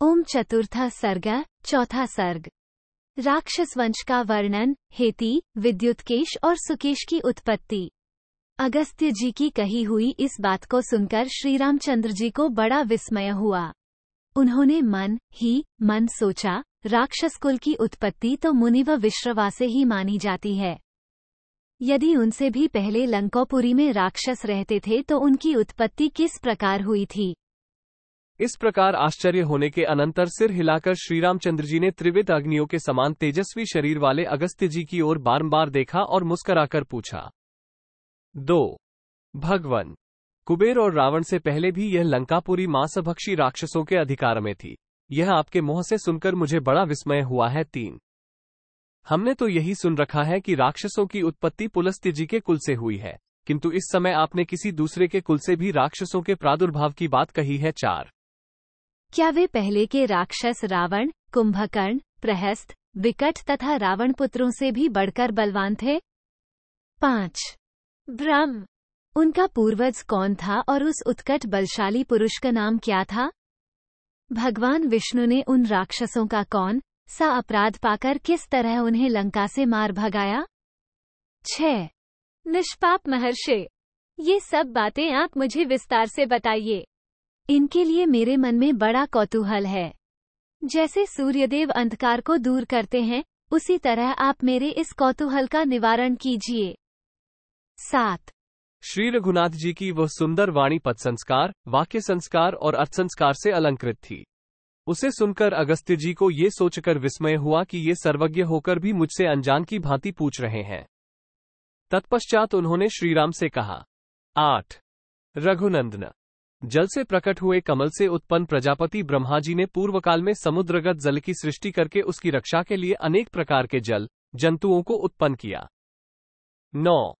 ओम चतुर्था सर्ग, चौथा सर्ग। राक्षस वंश का वर्णन, हेती, विद्युतकेश और सुकेश की उत्पत्ति। अगस्त्य जी की कही हुई इस बात को सुनकर श्री रामचंद्र जी को बड़ा विस्मय हुआ। उन्होंने मन सोचा, राक्षस कुल की उत्पत्ति तो मुनि व विश्रवा से ही मानी जाती है। यदि उनसे भी पहले लंकोपुरी में राक्षस रहते थे तो उनकी उत्पत्ति किस प्रकार हुई थी। इस प्रकार आश्चर्य होने के अनंतर सिर हिलाकर श्री रामचंद्र जी ने त्रिविध अग्नियों के समान तेजस्वी शरीर वाले अगस्त्य जी की ओर बारंबार देखा और मुस्कराकर पूछा। 2. भगवन, कुबेर और रावण से पहले भी यह लंकापुरी मांसभक्षी राक्षसों के अधिकार में थी। यह आपके मुंह से सुनकर मुझे बड़ा विस्मय हुआ है। 3. हमने तो यही सुन रखा है कि राक्षसों की उत्पत्ति पुलस्त्य जी के कुल से हुई है, किंतु इस समय आपने किसी दूसरे के कुल से भी राक्षसों के प्रादुर्भाव की बात कही है। 4. क्या वे पहले के राक्षस रावण, कुंभकर्ण, प्रहस्त, विकट तथा रावण पुत्रों से भी बढ़कर बलवान थे। 5. ब्रह्म, उनका पूर्वज कौन था और उस उत्कट बलशाली पुरुष का नाम क्या था। भगवान विष्णु ने उन राक्षसों का कौन सा अपराध पाकर किस तरह उन्हें लंका से मार भगाया। 6. निष्पाप महर्षि, ये सब बातें आप मुझे विस्तार से बताइए। इनके लिए मेरे मन में बड़ा कौतूहल है। जैसे सूर्यदेव अंधकार को दूर करते हैं, उसी तरह आप मेरे इस कौतूहल का निवारण कीजिए। 7. श्री रघुनाथ जी की वह सुंदर वाणी पद संस्कार, वाक्य संस्कार और अर्थ संस्कार से अलंकृत थी। उसे सुनकर अगस्त्य जी को ये सोचकर विस्मय हुआ कि ये सर्वज्ञ होकर भी मुझसे अनजान की भांति पूछ रहे हैं। तत्पश्चात उन्होंने श्रीराम से कहा। 8. रघुनंदन, जल से प्रकट हुए कमल से उत्पन्न प्रजापति ब्रह्मा जी ने पूर्व काल में समुद्रगत जल की सृष्टि करके उसकी रक्षा के लिए अनेक प्रकार के जल जंतुओं को उत्पन्न किया। 9.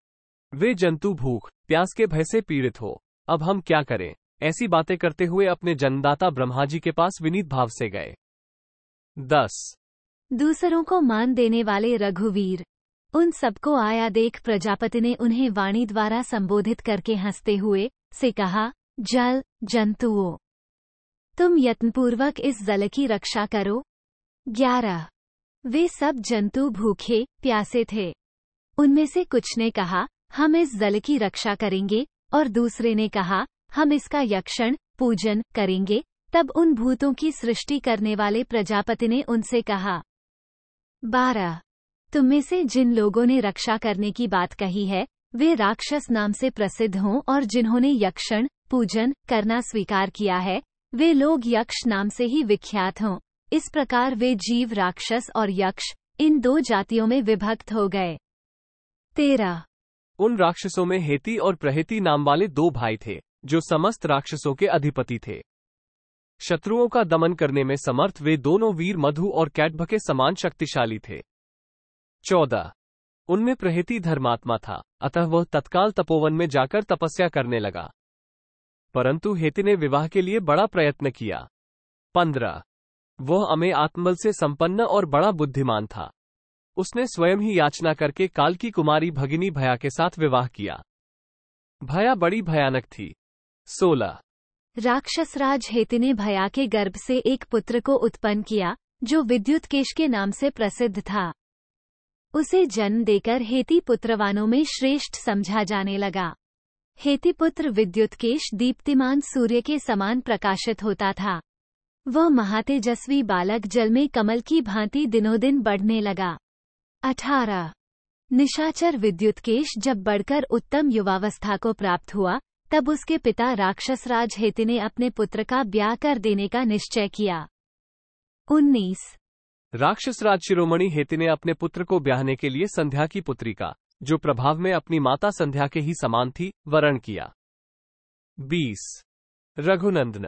वे जंतु भूख प्यास के भय से पीड़ित हो। अब हम क्या करें। ऐसी बातें करते हुए अपने जन्मदाता ब्रह्मा जी के पास विनीत भाव से गए। 10. दूसरों को मान देने वाले रघुवीर, उन सबको आया देख प्रजापति ने उन्हें वाणी द्वारा संबोधित करके हंसते हुए से कहा, जल जंतुओं, तुम यत्नपूर्वक इस जल की रक्षा करो। 11. वे सब जंतु भूखे प्यासे थे। उनमें से कुछ ने कहा, हम इस जल की रक्षा करेंगे, और दूसरे ने कहा, हम इसका यक्षण पूजन करेंगे। तब उन भूतों की सृष्टि करने वाले प्रजापति ने उनसे कहा। 12. तुम में से जिन लोगों ने रक्षा करने की बात कही है, वे राक्षस नाम से प्रसिद्ध हों, और जिन्होंने यक्षण पूजन करना स्वीकार किया है, वे लोग यक्ष नाम से ही विख्यात हों। इस प्रकार वे जीव राक्षस और यक्ष इन दो जातियों में विभक्त हो गए। 13. उन राक्षसों में हेती और प्रहेती नाम वाले 2 भाई थे, जो समस्त राक्षसों के अधिपति थे। शत्रुओं का दमन करने में समर्थ वे दोनों वीर मधु और कैटभ के समान शक्तिशाली थे। 14. उनमें प्रहेती धर्मात्मा था, अतः वह तत्काल तपोवन में जाकर तपस्या करने लगा, परंतु हेती ने विवाह के लिए बड़ा प्रयत्न किया। 15. वह अमेय आत्मबल से संपन्न और बड़ा बुद्धिमान था। उसने स्वयं ही याचना करके काल की कुमारी भगिनी भया के साथ विवाह किया। भया बड़ी भयानक थी। 16. राक्षसराज हेती ने भया के गर्भ से एक पुत्र को उत्पन्न किया, जो विद्युतकेश के नाम से प्रसिद्ध था। उसे जन्म देकर हेती पुत्रवानों में श्रेष्ठ समझा जाने लगा। हेती पुत्र विद्युतकेश दीप्तिमान सूर्य के समान प्रकाशित होता था। वह महातेजस्वी बालक जल में कमल की भांति दिनों दिन बढ़ने लगा। 18. निशाचर विद्युतकेश जब बढ़कर उत्तम युवावस्था को प्राप्त हुआ, तब उसके पिता राक्षसराज हेती ने अपने पुत्र का ब्याह कर देने का निश्चय किया। 19. राक्षसराज शिरोमणि हेती ने अपने पुत्र को ब्याहने के लिए संध्या की पुत्री का, जो प्रभाव में अपनी माता संध्या के ही समान थी, वरण किया। 20. रघुनंदन,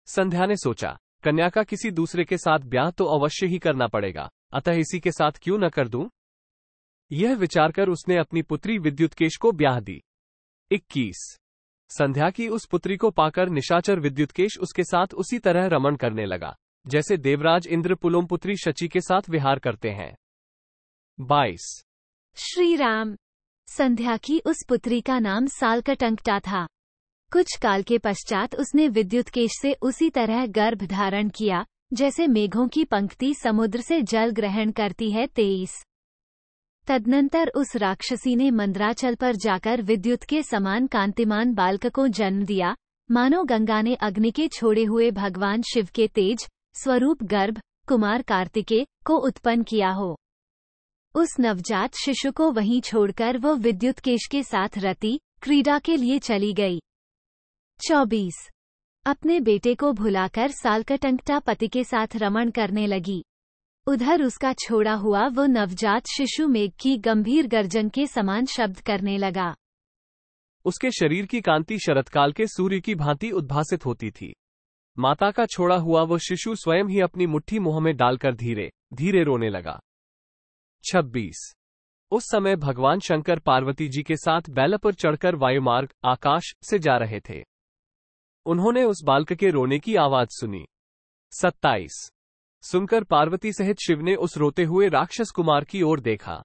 संध्या ने सोचा, कन्या का किसी दूसरे के साथ ब्याह तो अवश्य ही करना पड़ेगा, अतः इसी के साथ क्यों न कर दूं। यह विचार कर उसने अपनी पुत्री विद्युतकेश को ब्याह दी। 21. संध्या की उस पुत्री को पाकर निशाचर विद्युतकेश उसके साथ उसी तरह रमण करने लगा, जैसे देवराज इंद्र पुलोम पुत्री शची के साथ विहार करते हैं। 22. श्री राम, संध्या की उस पुत्री का नाम सालकटंकटा था। कुछ काल के पश्चात उसने विद्युतकेश से उसी तरह गर्भ धारण किया, जैसे मेघों की पंक्ति समुद्र से जल ग्रहण करती है। 23। तदनंतर उस राक्षसी ने मंदराचल पर जाकर विद्युत के समान कांतिमान बालक को जन्म दिया, मानो गंगा ने अग्नि के छोड़े हुए भगवान शिव के तेज स्वरूप गर्भ कुमार कार्तिकेय को उत्पन्न किया हो। उस नवजात शिशु को वहीं छोड़कर वो विद्युत केश के साथ रति क्रीड़ा के लिए चली गई। 24। अपने बेटे को भुलाकर सालकटंकटा पति के साथ रमण करने लगी। उधर उसका छोड़ा हुआ वो नवजात शिशु मेघ की गंभीर गर्जन के समान शब्द करने लगा। उसके शरीर की कांति शरतकाल के सूर्य की भांति उद्भासित होती थी। माता का छोड़ा हुआ वो शिशु स्वयं ही अपनी मुट्ठी मुंह में डालकर धीरे धीरे रोने लगा। 26। उस समय भगवान शंकर पार्वती जी के साथ बैल पर चढ़कर वायुमार्ग आकाश से जा रहे थे। उन्होंने उस बालक के रोने की आवाज सुनी। 27। सुनकर पार्वती सहित शिव ने उस रोते हुए राक्षस कुमार की ओर देखा।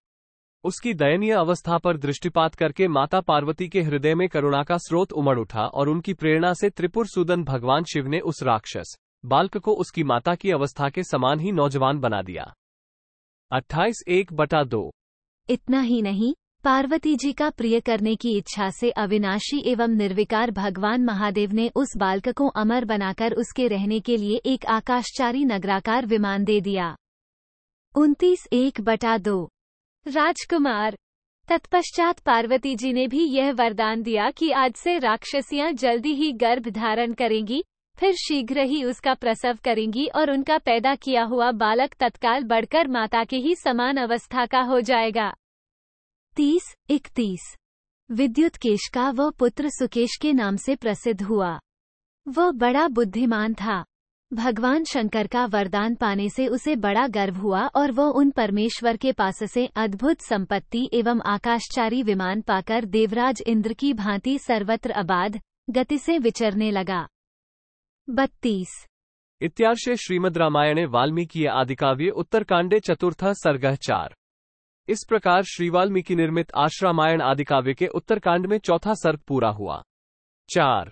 उसकी दयनीय अवस्था पर दृष्टिपात करके माता पार्वती के हृदय में करुणा का स्रोत उमड़ उठा और उनकी प्रेरणा से त्रिपुर सूदन भगवान शिव ने उस राक्षस बालक को उसकी माता की अवस्था के समान ही नौजवान बना दिया। 28 1/2। इतना ही नहीं, पार्वती जी का प्रिय करने की इच्छा से अविनाशी एवं निर्विकार भगवान महादेव ने उस बालक को अमर बनाकर उसके रहने के लिए एक आकाशचारी नगराकार विमान दे दिया। 29 1/2। राजकुमार। तत्पश्चात पार्वती जी ने भी यह वरदान दिया कि आज से राक्षसियां जल्दी ही गर्भ धारण करेंगी, फिर शीघ्र ही उसका प्रसव करेंगी और उनका पैदा किया हुआ बालक तत्काल बढ़कर माता के ही समान अवस्था का हो जाएगा। 30 31। विद्युत केश का वह पुत्र सुकेश के नाम से प्रसिद्ध हुआ। वह बड़ा बुद्धिमान था। भगवान शंकर का वरदान पाने से उसे बड़ा गर्व हुआ और वह उन परमेश्वर के पास से अद्भुत संपत्ति एवं आकाशचारी विमान पाकर देवराज इंद्र की भांति सर्वत्र अबाध गति से विचरने लगा। 32। इत्यार्षे श्रीमद् रामायणे वाल्मीकि आदिकाव्ये उत्तरकांडे चतुर्थ सर्गः 4। इस प्रकार श्री वाल्मीकि निर्मित आश्रामायण आदिकाव्य के उत्तरकांड में चौथा सर्ग पूरा हुआ। 4।